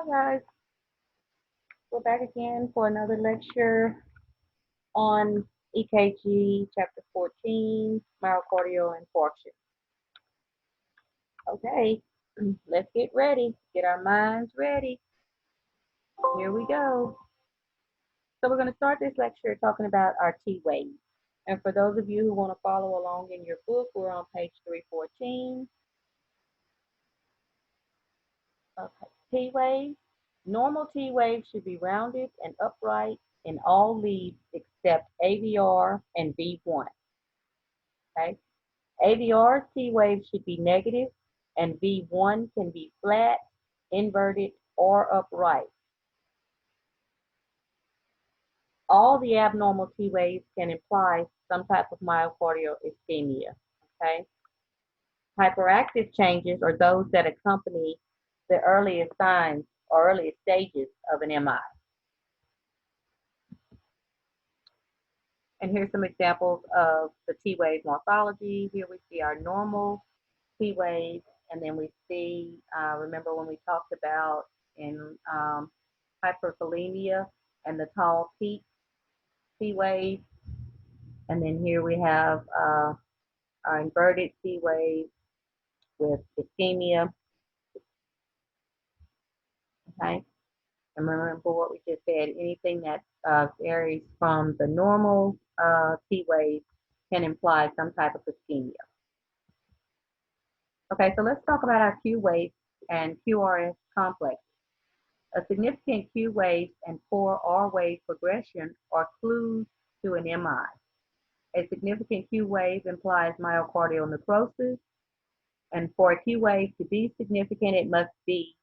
Guys, we're back again for another lecture on EKG chapter 14, myocardial infarction. Okay, let's get ready, get our minds ready. Here we go. So we're going to start this lecture talking about our T waves. And for those of you who want to follow along in your book, we're on page 314. Okay, T waves. Normal T waves should be rounded and upright in all leads except AVR and V1. Okay, AVR's T wave should be negative, and V1 can be flat, inverted, or upright. All the abnormal T waves can imply some type of myocardial ischemia. Okay, hyperactive changes are those that accompany the earliest signs or earliest stages of an MI. And here's some examples of the T wave morphology. Here we see our normal T wave, and then we see, remember when we talked about in hyperkalemia and the tall peak T wave, and then here we have our inverted T wave with ischemia. Okay, and remember what we just said, anything that varies from the normal T wave can imply some type of ischemia. Okay, so let's talk about our Q wave and QRS complex. A significant Q wave and poor R wave progression are clues to an MI. A significant Q wave implies myocardial necrosis, and for a Q wave to be significant, it must be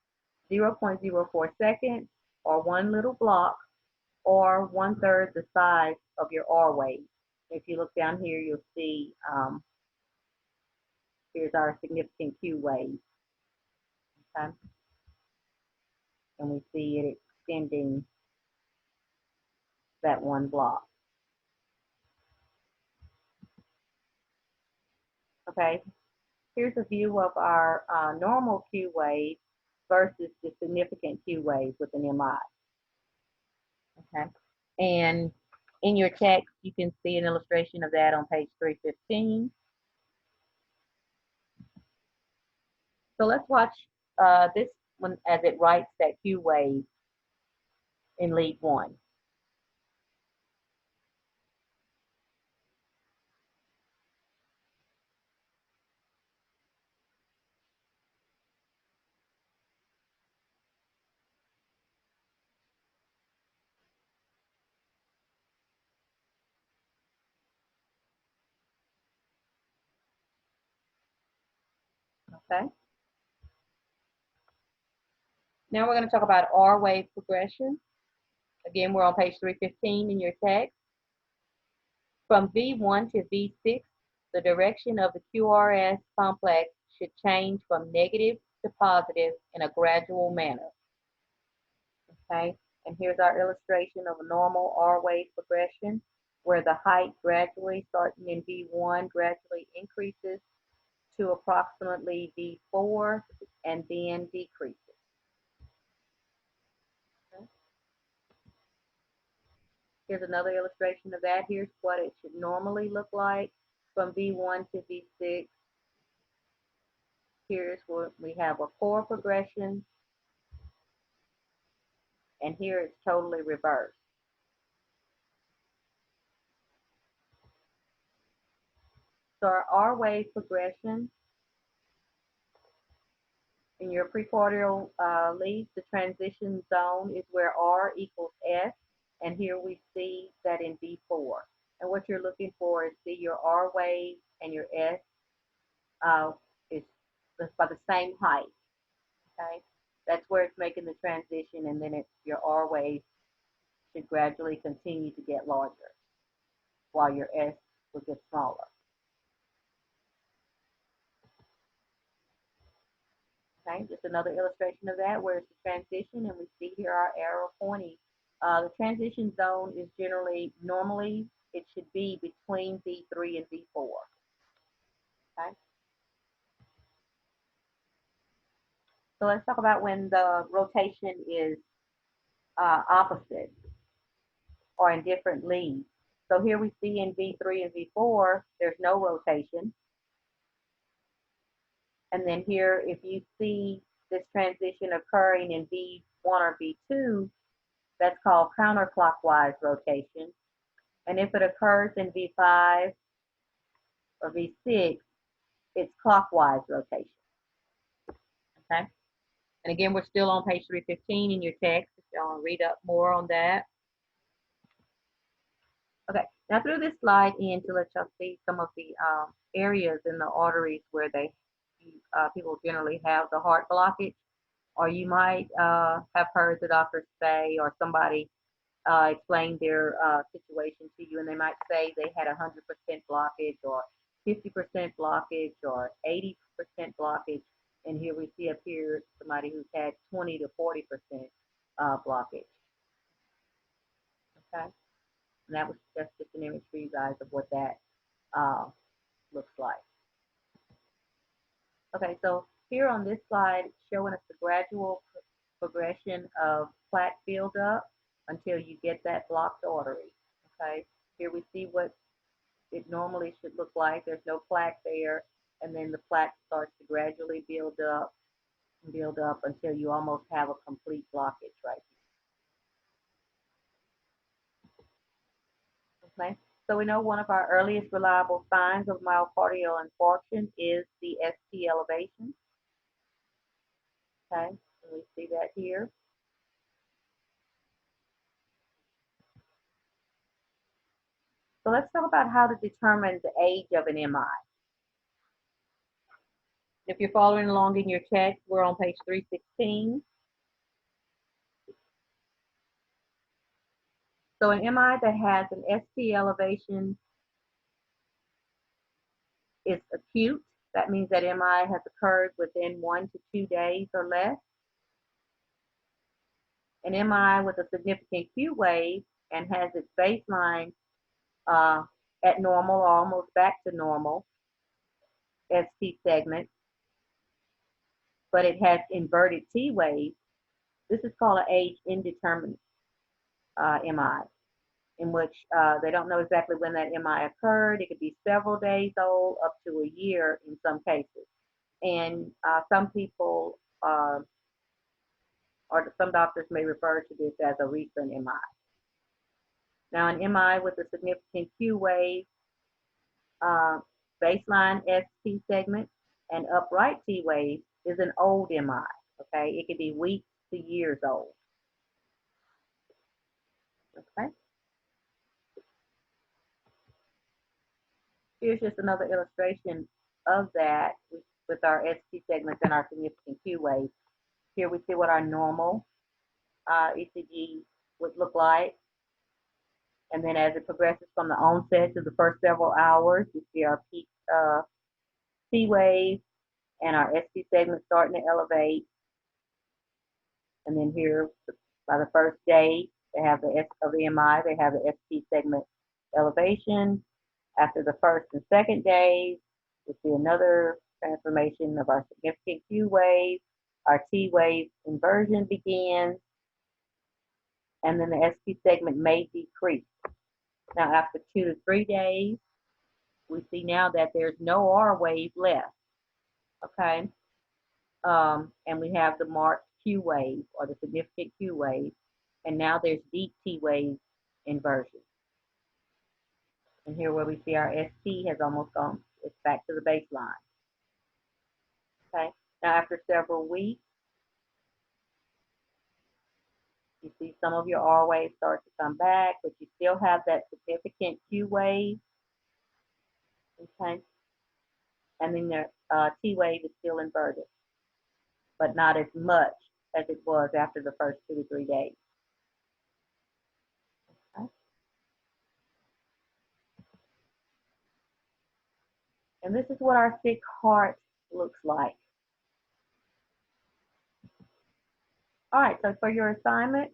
0.04 seconds, or one little block, or 1/3 the size of your R wave. If you look down here, you'll see here's our significant Q wave. Okay? And we see it extending that one block. Okay, here's a view of our normal Q wave versus the significant Q wave with an MI. Okay, and in your text, you can see an illustration of that on page 315. So let's watch this one as it writes that Q wave in lead 1. Okay. Now we're going to talk about R wave progression. Again, we're on page 315 in your text. From V1 to V6, the direction of the QRS complex should change from negative to positive in a gradual manner. Okay, and here's our illustration of a normal R wave progression, where the height gradually, starting in V1, gradually increases to approximately V4 and then decreases. Okay. Here's another illustration of that. Here's what it should normally look like from V1 to V6. Here's where we have a poor progression, and here it's totally reversed. So our R wave progression in your precordial leads, the transition zone is where R equals S, and here we see that in V4. And what you're looking for is see your R wave and your S is by the same height. Okay, that's where it's making the transition, and then it's your R wave should gradually continue to get larger, while your S will get smaller. Okay, just another illustration of that, where it's the transition, and we see here our arrow pointing. The transition zone is normally, it should be between V3 and V4. Okay. So let's talk about when the rotation is opposite or in different leads. So here we see in V3 and V4, there's no rotation. And then here, if you see this transition occurring in V1 or V2, that's called counterclockwise rotation. And if it occurs in V5 or V6, it's clockwise rotation. Okay? And again, we're still on page 315 in your text if you want to read up more on that. Okay, now through this slide in to let y'all see some of the areas in the arteries where people generally have the heart blockage, or you might have heard the doctor say or somebody explain their situation to you, and they might say they had 100% blockage or 50% blockage or 80% blockage, and here we see up here somebody who's had 20 to 40% blockage. Okay. And that's just an image for you guys of what that looks like. Okay, so here on this slide, it's showing us the gradual progression of plaque buildup until you get that blocked artery. Okay, here we see what it normally should look like. There's no plaque there, and then the plaque starts to gradually build up until you almost have a complete blockage right here. Okay, so we know one of our earliest reliable signs of myocardial infarction is the ST elevation. Okay, and we see that here. So let's talk about how to determine the age of an MI. If you're following along in your text, we're on page 316. So an MI that has an ST elevation is acute. That means that MI has occurred within 1 to 2 days or less. An MI with a significant Q wave and has its baseline at normal or almost back to normal ST segment, but it has inverted T waves. This is called an age indeterminate MI, in which they don't know exactly when that MI occurred. It could be several days old, up to a year in some cases. And some people, or some doctors may refer to this as a recent MI. Now, an MI with a significant Q wave, baseline ST segment, and upright T wave is an old MI, okay? It could be weeks to years old, okay? Here's just another illustration of that with our ST segments and our significant Q waves. Here we see what our normal ECG would look like. And then as it progresses from the onset to the first several hours, we see our peak T wave and our ST segment starting to elevate. And then here, by the first day, they have the S of the MI, they have the ST segment elevation. After the first and second days, we see another transformation of our significant Q wave. Our T wave inversion begins, and then the ST segment may decrease. Now, after 2 to 3 days, we see now that there's no R wave left, okay? And we have the marked Q wave, or the significant Q wave, and now there's deep T wave inversion. And here where we see our ST has almost gone, it's back to the baseline. Okay, now after several weeks, you see some of your R waves start to come back, but you still have that significant Q wave. Okay, and then the T wave is still inverted, but not as much as it was after the first 2 to 3 days. Okay. And this is what our sick heart looks like. All right, so for your assignment,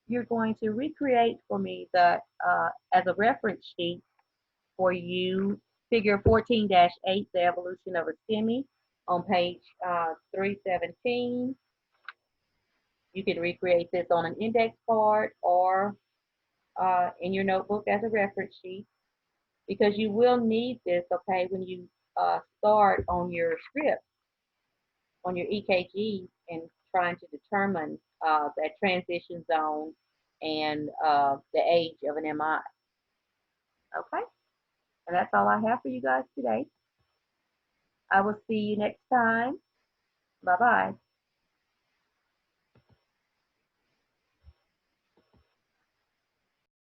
you're going to recreate for me the as a reference sheet for you, figure 14-8, the evolution of a STEMI, on page 317. You can recreate this on an index card or in your notebook as a reference sheet, because you will need this, okay, when you start on your script, on your EKG, and trying to determine that transition zone and the age of an MI. Okay, and that's all I have for you guys today. I will see you next time. Bye-bye.